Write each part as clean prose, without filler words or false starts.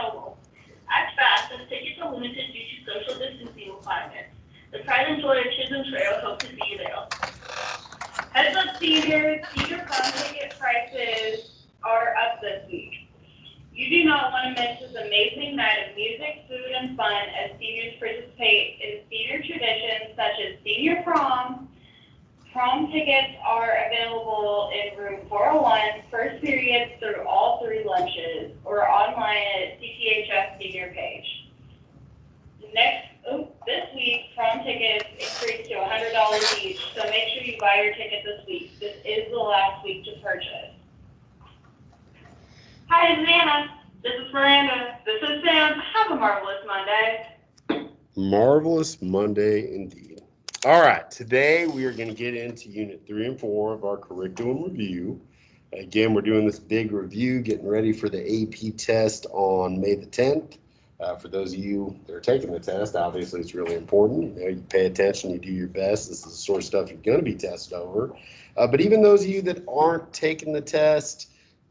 total. At FAFSA, tickets are limited due to social distancing requirements. The Pride and Joy of Chisholm Trail hope to see you there. Heads up, seniors, senior prom ticket prices are up this week. You do not want to miss this amazing night of music, food, and fun as seniors participate in senior traditions such as senior prom. Prom tickets are available in room 401, first period through all three lunches, or online at CTHS senior page. This week, prom tickets increased to $100 each, so make sure you buy your ticket this week. This is the last week to purchase. Hi, this is Anna. This is Miranda. This is Sam. Have a marvelous Monday. Marvelous Monday indeed. All right, today we are going to get into Unit 3 and 4 of our curriculum review. Again, we're doing this big review, getting ready for the AP test on May the 10th. For those of you that are taking the test, obviously it's really important. You pay attention, you do your best. This is the sort of stuff you're going to be tested over. But even those of you that aren't taking the test,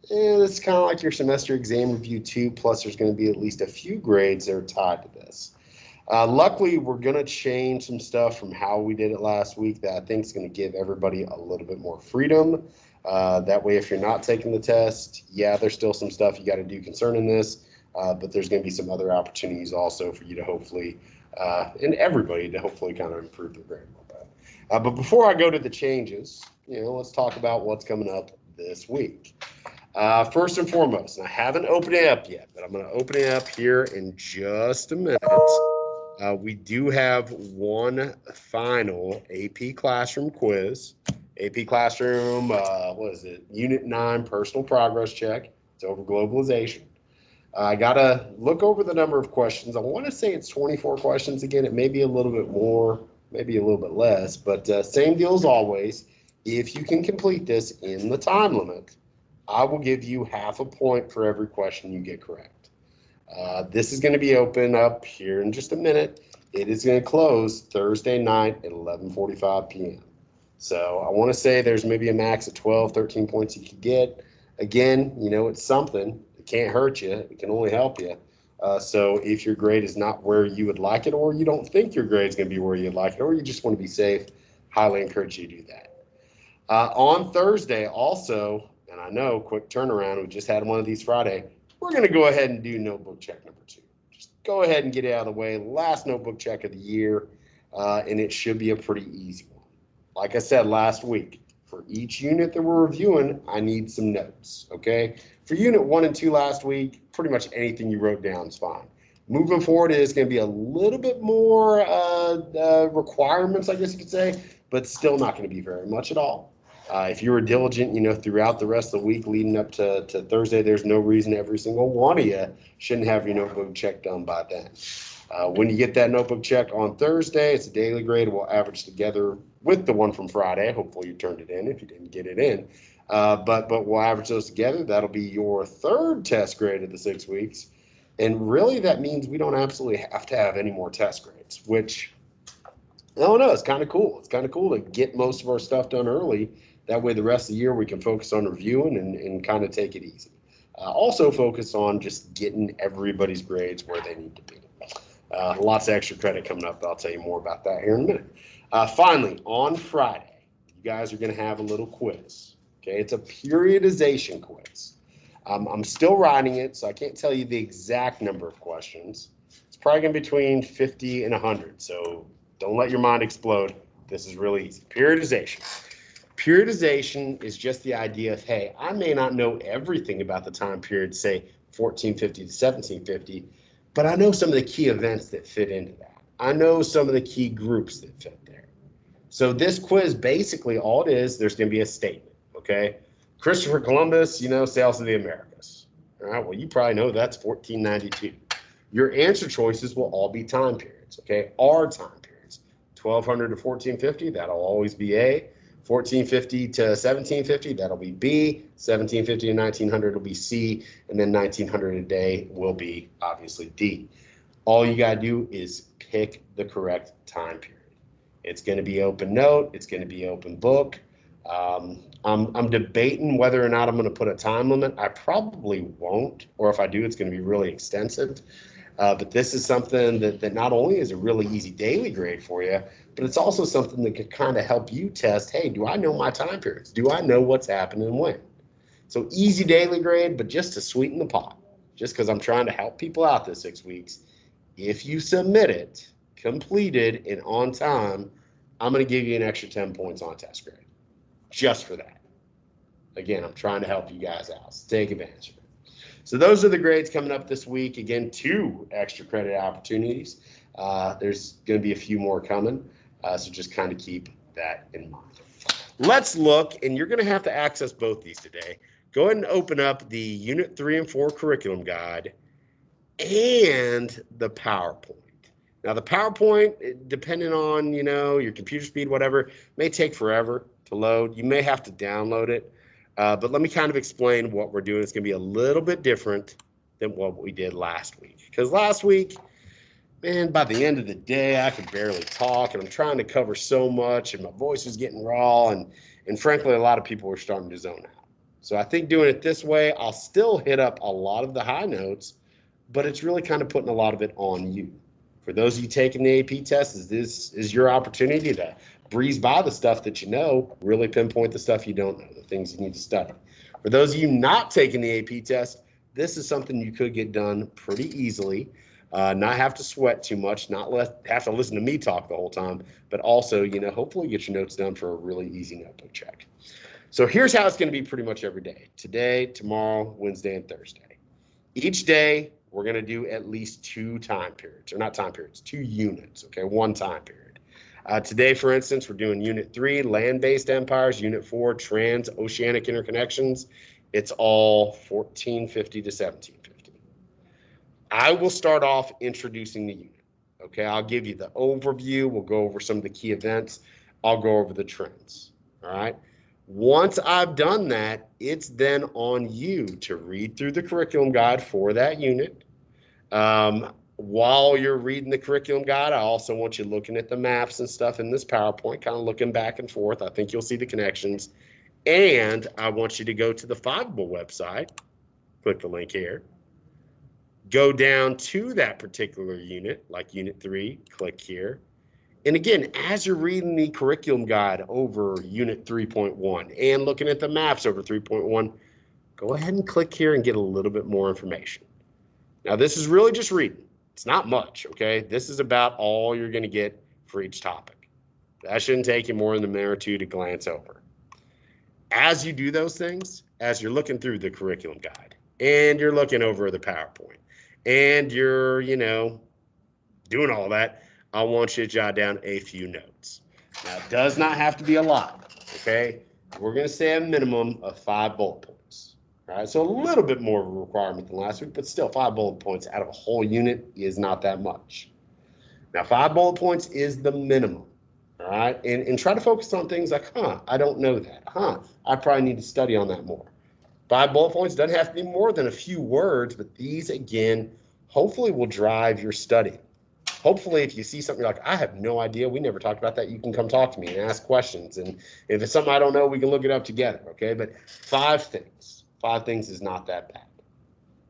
it's kind of like your semester exam review too, plus there's going to be at least a few grades that are tied to this. Luckily, we're going to change some stuff from how we did it last week that I think is going to give everybody a little bit more freedom. That way, if you're not taking the test, yeah, there's still some stuff you got to do concerning this, but there's going to be some other opportunities also for you to hopefully, and everybody to hopefully kind of improve their grade a little bit. But before I go to the changes, let's talk about what's coming up this week. First and foremost, and I haven't opened it up yet, but I'm going to open it up here in just a minute. We do have one final AP Classroom quiz. AP Classroom, Unit 9 Personal Progress Check. It's over globalization. I got to look over the number of questions. I want to say it's 24 questions again. It may be a little bit more, maybe a little bit less, but same deal as always. If you can complete this in the time limit, I will give you half a point for every question you get correct. This is going to be open up here in just a minute. It is going to close Thursday night at 11:45 p.m. So I want to say there's maybe a max of 12, 13 points you could get. Again, it's something. It can't hurt you. It can only help you. So if your grade is not where you would like it, or you don't think your grade is going to be where you'd like it, or you just want to be safe, highly encourage you to do that. On Thursday also, and I know, quick turnaround, we just had one of these Friday, we're going to go ahead and do notebook check number 2. Just go ahead and get it out of the way. Last notebook check of the year, and it should be a pretty easy one. Like I said last week, for each unit that we're reviewing, I need some notes, okay? For Unit 1 and 2 last week, pretty much anything you wrote down is fine. Moving forward, it is going to be a little bit more requirements, I guess you could say, but still not going to be very much at all. If you were diligent, throughout the rest of the week leading up to Thursday, there's no reason every single one of you shouldn't have your notebook check done by then. When you get that notebook check on Thursday, it's a daily grade. We'll average together with the one from Friday. Hopefully you turned it in if you didn't get it in. But we'll average those together. That'll be your third test grade of the 6 weeks. And really that means we don't absolutely have to have any more test grades, which, I don't know, it's kind of cool. It's kind of cool to get most of our stuff done early. That way the rest of the year we can focus on reviewing and kind of take it easy. Also focus on just getting everybody's grades where they need to be. Lots of extra credit coming up. I'll tell you more about that here in a minute. Finally, on Friday, you guys are going to have a little quiz. Okay, it's a periodization quiz. I'm still writing it, so I can't tell you the exact number of questions. It's probably going to be between 50 and 100, so don't let your mind explode. This is really easy. Periodization. Periodization is just the idea of, hey, I may not know everything about the time period, say 1450 to 1750, but I know some of the key events that fit into that. I know some of the key groups that fit there. So this quiz, basically all it is, there's going to be a statement, okay? Christopher Columbus, sails to the Americas. All right, well, you probably know that's 1492. Your answer choices will all be time periods, okay? Our time periods. 1200 to 1450, that'll always be A. 1450 to 1750, that'll be B. 1750 to 1900 will be C. And then 1900 a day will be, obviously, D. All you got to do is pick the correct time period. It's going to be open note. It's going to be open book. I'm debating whether or not I'm going to put a time limit. I probably won't, or if I do, it's going to be really extensive. But this is something that not only is a really easy daily grade for you, but it's also something that could kind of help you test, hey, do I know my time periods? Do I know what's happening when? So easy daily grade, but just to sweeten the pot, just because I'm trying to help people out this 6 weeks. If you submit it, completed, and on time, I'm going to give you an extra 10 points on test grade just for that. Again, I'm trying to help you guys out. So take advantage of it. So those are the grades coming up this week. Again, 2 extra credit opportunities. There's going to be a few more coming. So just kind of keep that in mind. Let's look, and you're going to have to access both these today. Go ahead and open up the Unit 3 and 4 curriculum guide and the PowerPoint. Now, the PowerPoint, depending on, your computer speed, whatever, may take forever to load. You may have to download it. But let me kind of explain what we're doing. It's going to be a little bit different than what we did last week. Because last week, man, by the end of the day, I could barely talk, and I'm trying to cover so much, and my voice was getting raw, and frankly, a lot of people were starting to zone out. So I think doing it this way, I'll still hit up a lot of the high notes, but it's really kind of putting a lot of it on you. For those of you taking the AP test, this is your opportunity to breeze by the stuff that you know, really pinpoint the stuff you don't know, the things you need to study. For those of you not taking the AP test, this is something you could get done pretty easily, not have to sweat too much, not have to listen to me talk the whole time, but also, hopefully get your notes done for a really easy notebook check. So here's how it's going to be pretty much every day: today, tomorrow, Wednesday, and Thursday. Each day, we're going to do at least 2 time periods, or not time periods, 2 units, okay, 1 time period. Today, for instance, we're doing Unit 3, land-based empires, Unit 4, transoceanic interconnections. It's all 1450 to 1750. I will start off introducing the unit, okay? I'll give you the overview. We'll go over some of the key events. I'll go over the trends, all right? Once I've done that, it's then on you to read through the curriculum guide for that unit. While you're reading the curriculum guide, I also want you looking at the maps and stuff in this PowerPoint, kind of looking back and forth. I think you'll see the connections. And I want you to go to the Fiveable website, click the link here, go down to that particular unit, like Unit 3, click here. And again, as you're reading the curriculum guide over Unit 3.1 and looking at the maps over 3.1, go ahead and click here and get a little bit more information. Now, this is really just reading. It's not much, okay? This is about all you're going to get for each topic. That shouldn't take you more than a minute or 2 to glance over. As you do those things, as you're looking through the curriculum guide and you're looking over the PowerPoint and you're, doing all that, I want you to jot down a few notes. Now, it does not have to be a lot, okay? We're going to say a minimum of 5 bullet points. All right, so a little bit more of a requirement than last week, but still 5 bullet points out of a whole unit is not that much. Now, 5 bullet points is the minimum, all right? And try to focus on things like, I don't know that. I probably need to study on that more. 5 bullet points doesn't have to be more than a few words, but these, again, hopefully will drive your study. Hopefully, if you see something like, I have no idea, we never talked about that, you can come talk to me and ask questions. And if it's something I don't know, we can look it up together, okay? But 5 things. 5 things is not that bad.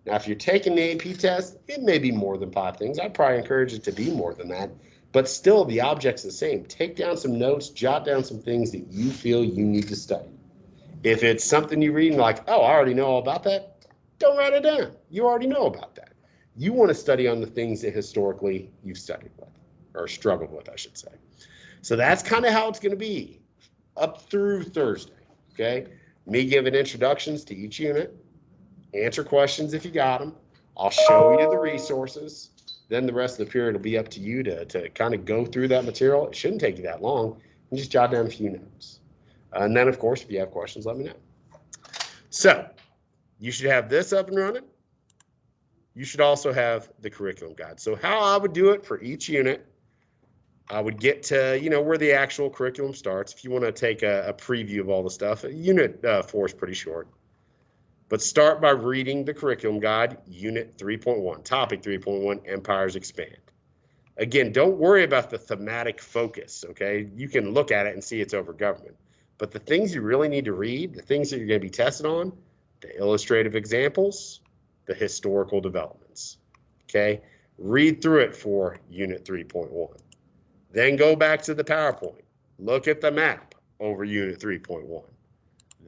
Now, if you're taking the AP test, it may be more than 5 things. I'd probably encourage it to be more than that. But still, the object's the same. Take down some notes, jot down some things that you feel you need to study. If it's something you read and like, I already know all about that, don't write it down. You already know about that. You want to study on the things that historically you've studied with, or struggled with, I should say. So that's kind of how it's going to be up through Thursday, okay? Me giving introductions to each unit, answer questions if you got them. I'll show you the resources. Then the rest of the period will be up to you to kind of go through that material. It shouldn't take you that long. You just jot down a few notes. And then, of course, if you have questions, let me know. So you should have this up and running. You should also have the curriculum guide. So how I would do it for each unit, I would get to, where the actual curriculum starts. If you want to take a preview of all the stuff, Unit 4 is pretty short. But start by reading the curriculum guide, Unit 3.1, Topic 3.1, Empires Expand. Again, don't worry about the thematic focus, okay? You can look at it and see it's over government. But the things you really need to read, the things that you're going to be tested on, the illustrative examples, the historical developments. Okay? Read through it for Unit 3.1. Then go back to the PowerPoint. Look at the map over Unit 3.1.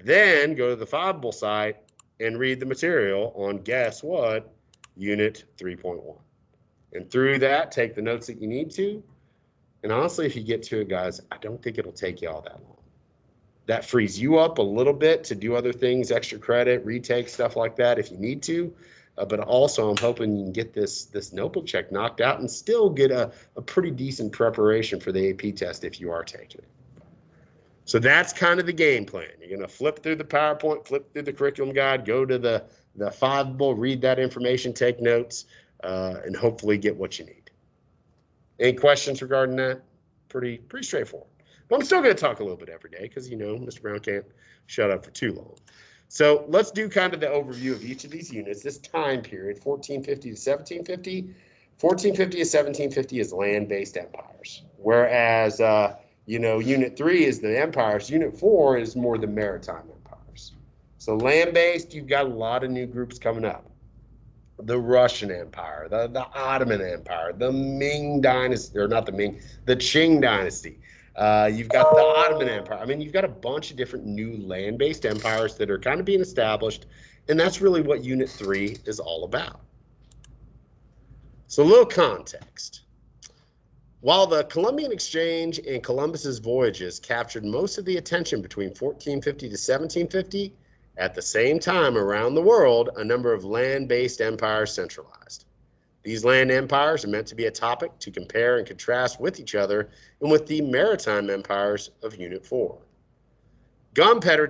Then go to the Fiveable site and read the material on, guess what, Unit 3.1. And through that, take the notes that you need to. And honestly, if you get to it, guys, I don't think it'll take you all that long. That frees you up a little bit to do other things, extra credit, retake, stuff like that if you need to. But also, I'm hoping you can get this notebook check knocked out and still get a pretty decent preparation for the AP test if you are taking it. So that's kind of the game plan. You're going to flip through the PowerPoint, flip through the curriculum guide, go to the Fiveable, read that information, take notes, and hopefully get what you need. Any questions regarding that? Pretty straightforward. But I'm still going to talk a little bit every day because, you know, Mr. Brown can't shut up for too long. So let's do kind of the overview of each of these units. This time period, 1450 to 1750. 1450 to 1750 is land-based empires, whereas, you know, Unit 3 is the empires. Unit 4 is more the maritime empires. So land-based, you've got a lot of new groups coming up. The Russian Empire, the Ottoman Empire, the Ming Dynasty, or not the Ming, the Qing Dynasty. You've got the Ottoman Empire. I mean, you've got a bunch of different new land-based empires that are kind of being established, and that's really what Unit 3 is all about. So a little context. While the Columbian Exchange and Columbus's voyages captured most of the attention between 1450 to 1750, at the same time around the world, a number of land-based empires centralized. These land empires are meant to be a topic to compare and contrast with each other and with the maritime empires of Unit 4. Gunpowder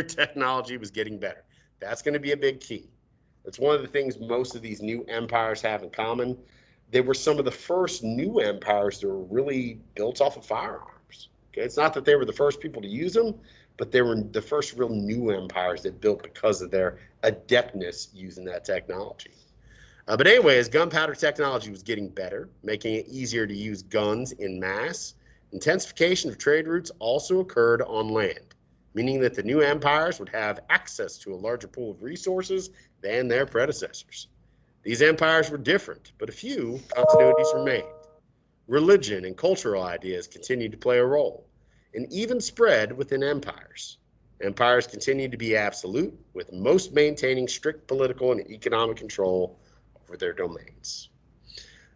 technology was getting better. That's going to be a big key. That's one of the things most of these new empires have in common. They were some of the first new empires that were really built off of firearms. Okay? It's not that they were the first people to use them, but they were the first real new empires that built because of their adeptness using that technology. But anyway, as gunpowder technology was getting better, making it easier to use guns in mass, intensification of trade routes also occurred on land, meaning that the new empires would have access to a larger pool of resources than their predecessors. These empires were different, but a few continuities remained. Religion and cultural ideas continued to play a role, and even spread within empires. Empires continued to be absolute, with most maintaining strict political and economic control over their domains.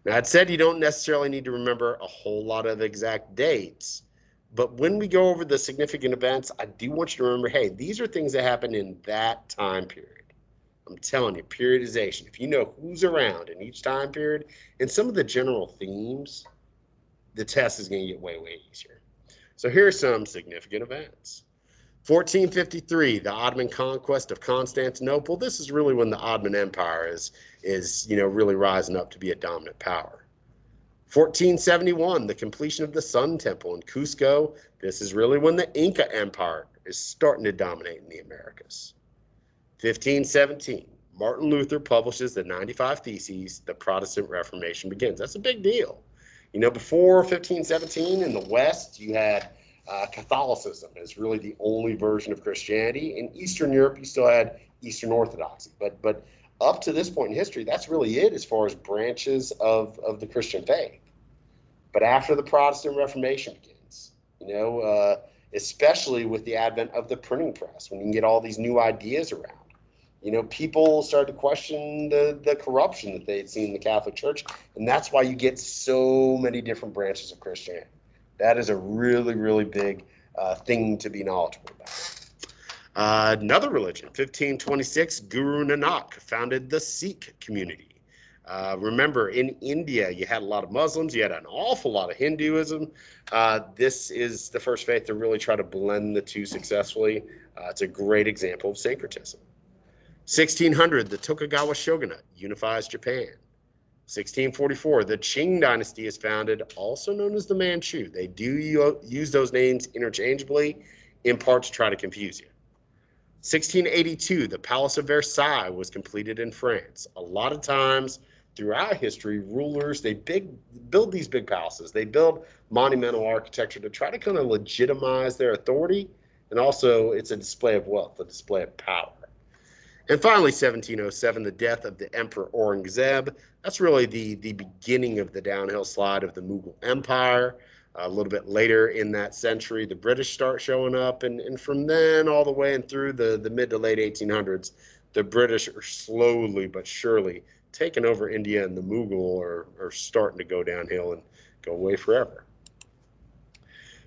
Now, I'd said you don't necessarily need to remember a whole lot of exact dates, but when we go over the significant events, I do want you to remember, hey, these are things that happened in that time period. I'm telling you, periodization. If you know who's around in each time period and some of the general themes, the test is going to get way, way easier. So here are some significant events. 1453, the Ottoman conquest of Constantinople. This is really when the Ottoman Empire is really rising up to be a dominant power. 1471, the completion of the Sun Temple in Cusco. This is really when the Inca Empire is starting to dominate in the Americas. 1517, Martin Luther publishes the 95 Theses. The Protestant Reformation begins. That's a big deal. You know, before 1517 in the West, you had Catholicism is really the only version of Christianity. In Eastern Europe, you still had Eastern Orthodoxy. But up to this point in history, that's really it as far as branches of the Christian faith. But after the Protestant Reformation begins, especially with the advent of the printing press, when you can get all these new ideas around, people started to question the corruption that they had seen in the Catholic Church. And that's why you get so many different branches of Christianity. That is a really, really big thing to be knowledgeable about. Another religion, 1526, Guru Nanak founded the Sikh community. Remember, in India, you had a lot of Muslims. You had an awful lot of Hinduism. This is the first faith to really try to blend the two successfully. It's a great example of syncretism. 1600, the Tokugawa shogunate unifies Japan. 1644, the Qing dynasty is founded, also known as the Manchu. They do use those names interchangeably, in part to try to confuse you. 1682, the Palace of Versailles was completed in France. A lot of times, throughout history, rulers, they build these big palaces. They build monumental architecture to try to kind of legitimize their authority. And also, it's a display of wealth, a display of power. And finally, 1707, the death of the Emperor Aurangzeb. That's really the beginning of the downhill slide of the Mughal Empire. A little bit later in that century, the British start showing up. And from then all the way and through the mid to late 1800s, the British are slowly but surely taking over India, and the Mughal are starting to go downhill and go away forever.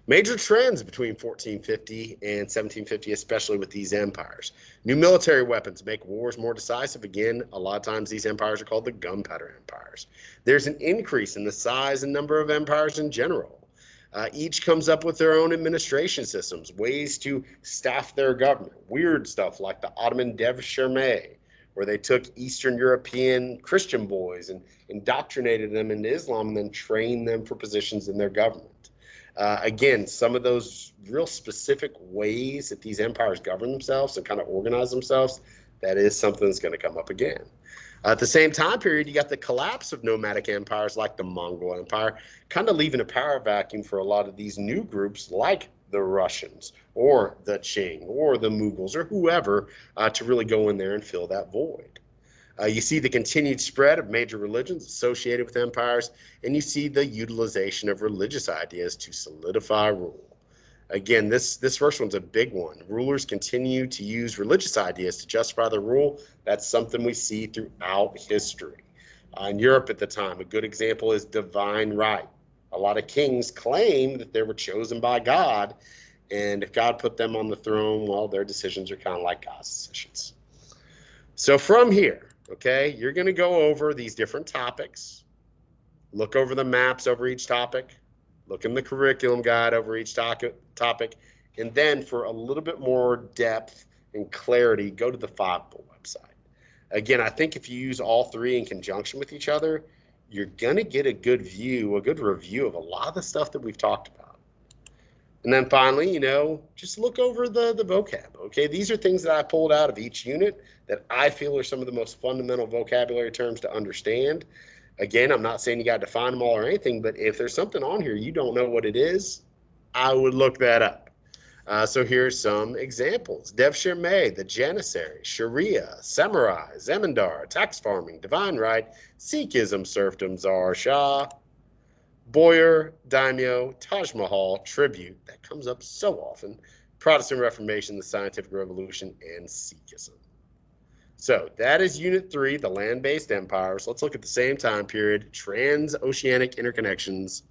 Major trends between 1450 and 1750, especially with these empires. New military weapons make wars more decisive. Again, a lot of times these empires are called the gunpowder empires. There's an increase in the size and number of empires in general. Each comes up with their own administration systems, ways to staff their government. Weird stuff like the Ottoman Devshirme, where they took Eastern European Christian boys and indoctrinated them into Islam and then trained them for positions in their government. Again, some of those real specific ways that these empires govern themselves and kind of organize themselves, that is something that's going to come up again. At the same time period, you got the collapse of nomadic empires like the Mongol Empire, kind of leaving a power vacuum for a lot of these new groups like the Russians or the Qing or the Mughals or whoever to really go in there and fill that void. You see the continued spread of major religions associated with empires, and you see the utilization of religious ideas to solidify rule. Again, this first one's a big one. Rulers continue to use religious ideas to justify their rule. That's something we see throughout history. In Europe at the time, a good example is divine right. A lot of kings claim that they were chosen by God, and if God put them on the throne, well, their decisions are kind of like God's decisions. So from here, okay, you're going to go over these different topics, look over the maps over each topic, look in the curriculum guide over each topic, and then for a little bit more depth and clarity, go to the Fogpool website. Again, I think if you use all three in conjunction with each other, you're going to get a good view, a good review of a lot of the stuff that we've talked about. And then finally, just look over the vocab, okay? These are things that I pulled out of each unit that I feel are some of the most fundamental vocabulary terms to understand. Again, I'm not saying you got to define them all or anything, but if there's something on here you don't know what it is, I would look that up. So here's some examples. Devshirme, the Janissary, Sharia, Samurai, Zemindar, tax farming, divine right, Sikhism, serfdom, Tsar, Shah, Boyar, Daimyo, Taj Mahal, tribute, that comes up so often, Protestant Reformation, the Scientific Revolution, and Sikhism. So that is Unit 3, the land-based empires. Let's look at the same time period, transoceanic interconnections,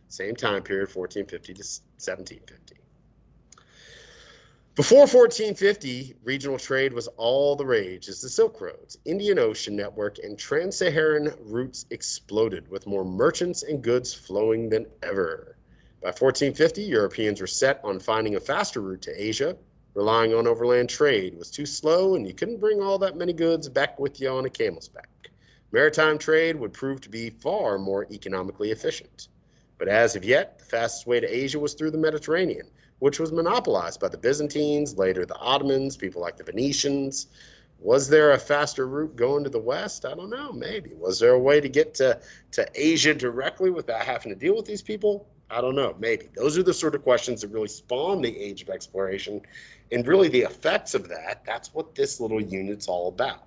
same time period, 1450 to 1750. Before 1450, regional trade was all the rage as the Silk Roads, Indian Ocean network, and trans-Saharan routes exploded with more merchants and goods flowing than ever. By 1450, Europeans were set on finding a faster route to Asia. Relying on overland trade was too slow, and you couldn't bring all that many goods back with you on a camel's back. Maritime trade would prove to be far more economically efficient. But as of yet, the fastest way to Asia was through the Mediterranean, which was monopolized by the Byzantines, later the Ottomans, people like the Venetians. Was there a faster route going to the west? I don't know, maybe. Was there a way to get to Asia directly without having to deal with these people? I don't know, maybe. Those are the sort of questions that really spawn the age of exploration, and really the effects of that, that's what this little unit's all about.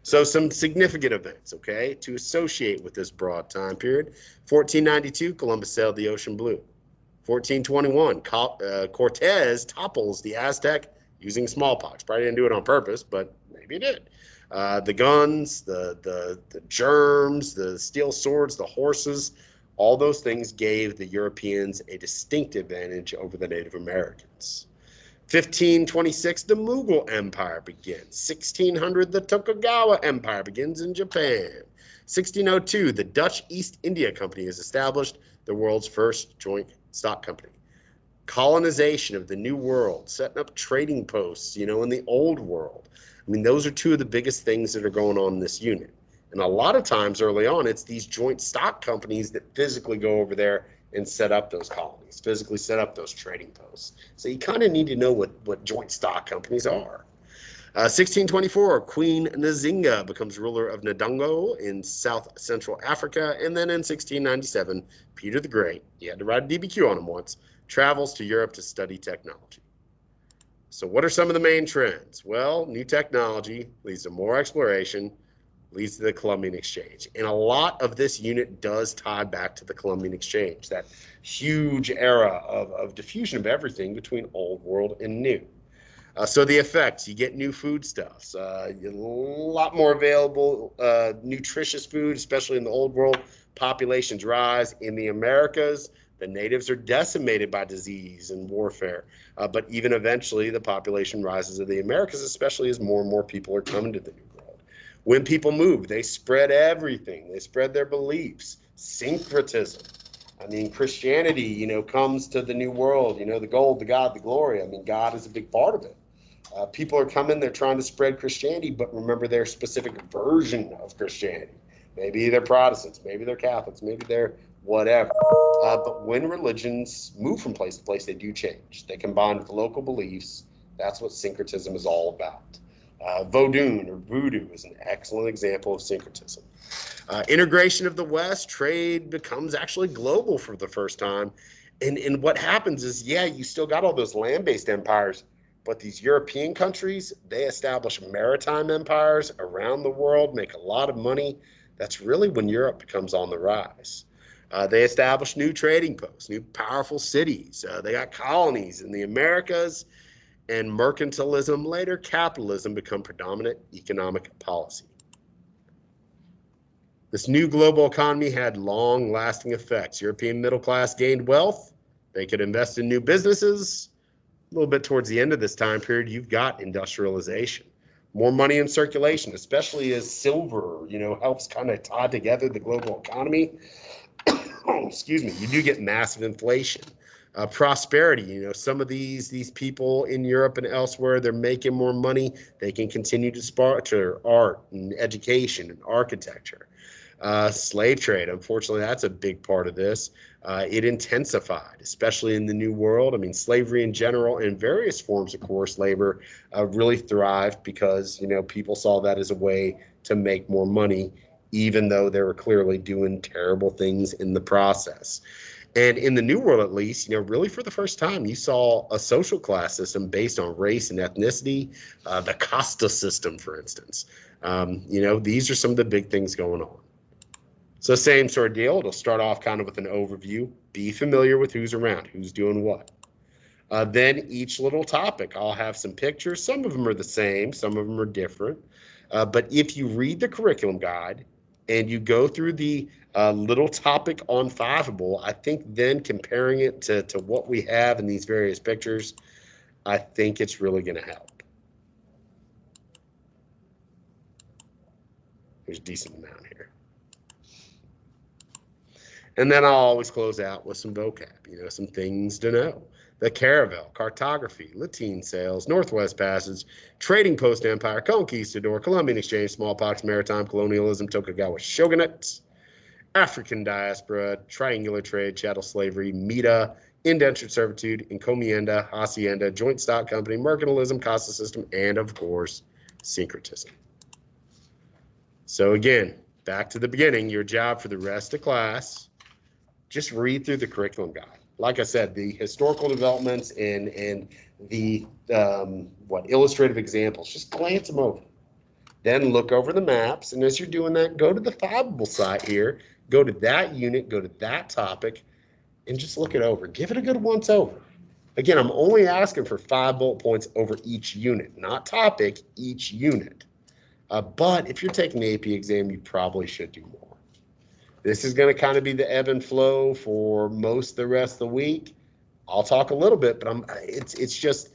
So some significant events, okay, to associate with this broad time period. 1492, Columbus sailed the ocean blue. 1421, Cortez topples the Aztec using smallpox. Probably didn't do it on purpose, but maybe he did. The guns, the germs, the steel swords, the horses, all those things gave the Europeans a distinct advantage over the Native Americans. 1526, the Mughal Empire begins. 1600, the Tokugawa Empire begins in Japan. 1602, the Dutch East India Company is established, the world's first joint stock company. Colonization of the New World, setting up trading posts, in the Old World. I mean, those are two of the biggest things that are going on in this unit. And a lot of times early on, it's these joint stock companies that physically go over there and set up those colonies, physically set up those trading posts. So you kind of need to know what joint stock companies are. 1624, Queen Nzinga becomes ruler of Ndongo in South Central Africa. And then in 1697, Peter the Great, he had to ride a DBQ on him once, travels to Europe to study technology. So what are some of the main trends? Well, new technology leads to more exploration, leads to the Columbian Exchange. And a lot of this unit does tie back to the Columbian Exchange, that huge era of diffusion of everything between old world and new. So the effects, you get new foodstuffs, a lot more available nutritious food, especially in the old world. Populations rise. In the Americas, the natives are decimated by disease and warfare. But even eventually, the population rises in the Americas, especially as more and more people are coming to the New World. When people move, they spread everything. They spread their beliefs. Syncretism. I mean, Christianity, comes to the New World, the gold, the God, the glory. I mean, God is a big part of it. People are coming, they're trying to spread Christianity, but remember their specific version of Christianity. Maybe they're Protestants, maybe they're Catholics, maybe they're whatever. But when religions move from place to place, they do change. They combine with local beliefs. That's what syncretism is all about. Vodun or voodoo is an excellent example of syncretism. Integration of the West, trade becomes actually global for the first time. And what happens is, you still got all those land-based empires, but these European countries, they establish maritime empires around the world, make a lot of money. That's really when Europe becomes on the rise. They establish new trading posts, new powerful cities. They got colonies in the Americas, and mercantilism, later capitalism, become predominant economic policy. This new global economy had long-lasting effects. European middle class gained wealth. They could invest in new businesses. A little bit towards the end of this time period, you've got industrialization. More money in circulation, especially as silver, helps kind of tie together the global economy. Excuse me, you do get massive inflation. Prosperity, some of these people in Europe and elsewhere, they're making more money. They can continue to sponsor art and education and architecture. Slave trade, unfortunately, that's a big part of this. It intensified, especially in the New World. I mean, slavery in general and various forms of coerced labor really thrived because, people saw that as a way to make more money, even though they were clearly doing terrible things in the process. And in the New World, at least, really for the first time, you saw a social class system based on race and ethnicity, the casta system, for instance. These are some of the big things going on. So same sort of deal. It'll start off kind of with an overview. Be familiar with who's around, who's doing what. Then each little topic, I'll have some pictures. Some of them are the same, some of them are different. But if you read the curriculum guide and you go through the little topic on Fiveable, I think then comparing it to what we have in these various pictures, I think it's really going to help. There's a decent amount here. And then I'll always close out with some vocab, some things to know. The Caravel, cartography, Latin sales, Northwest Passage, Trading Post Empire, Conquistador, Columbian Exchange, smallpox, maritime colonialism, Tokugawa shogunate, African diaspora, triangular trade, chattel slavery, Mita, indentured servitude, encomienda, hacienda, joint stock company, mercantilism, casta system, and of course, syncretism. So again, back to the beginning, your job for the rest of class, just read through the curriculum guide. Like I said, the historical developments and the illustrative examples, just glance them over. Then look over the maps, and as you're doing that, go to the Fiveable site here, go to that unit, go to that topic, and just look it over. Give it a good once over. Again, I'm only asking for 5 bullet points over each unit, not topic, each unit. But if you're taking the AP exam, you probably should do more. This is going to kind of be the ebb and flow for most of the rest of the week. I'll talk a little bit, but it's just,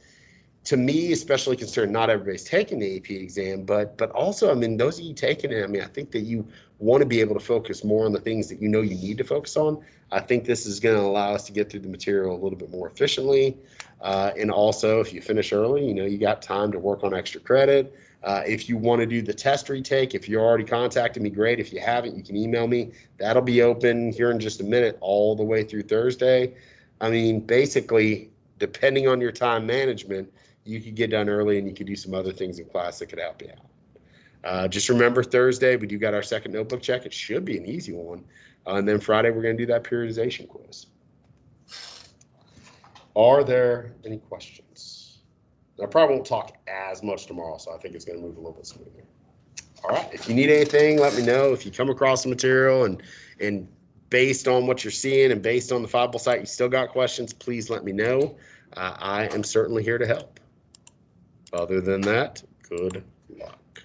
to me, especially concerned, not everybody's taking the AP exam, but also, those of you taking it, I think that you want to be able to focus more on the things that you need to focus on. I think this is going to allow us to get through the material a little bit more efficiently. And also, if you finish early, you got time to work on extra credit. If you want to do the test retake, if you're already contacting me, great. If you haven't, you can email me. That'll be open here in just a minute all the way through Thursday. Basically, depending on your time management, you could get done early and you could do some other things in class that could help you out. Just remember Thursday, we do got our second notebook check. It should be an easy one. And then Friday, we're going to do that periodization quiz. Are there any questions? I probably won't talk as much tomorrow, so I think it's going to move a little bit smoother. All right. If you need anything, let me know. If you come across the material and based on what you're seeing and based on the Fiveable site, you still got questions, please let me know. I am certainly here to help. Other than that, good luck.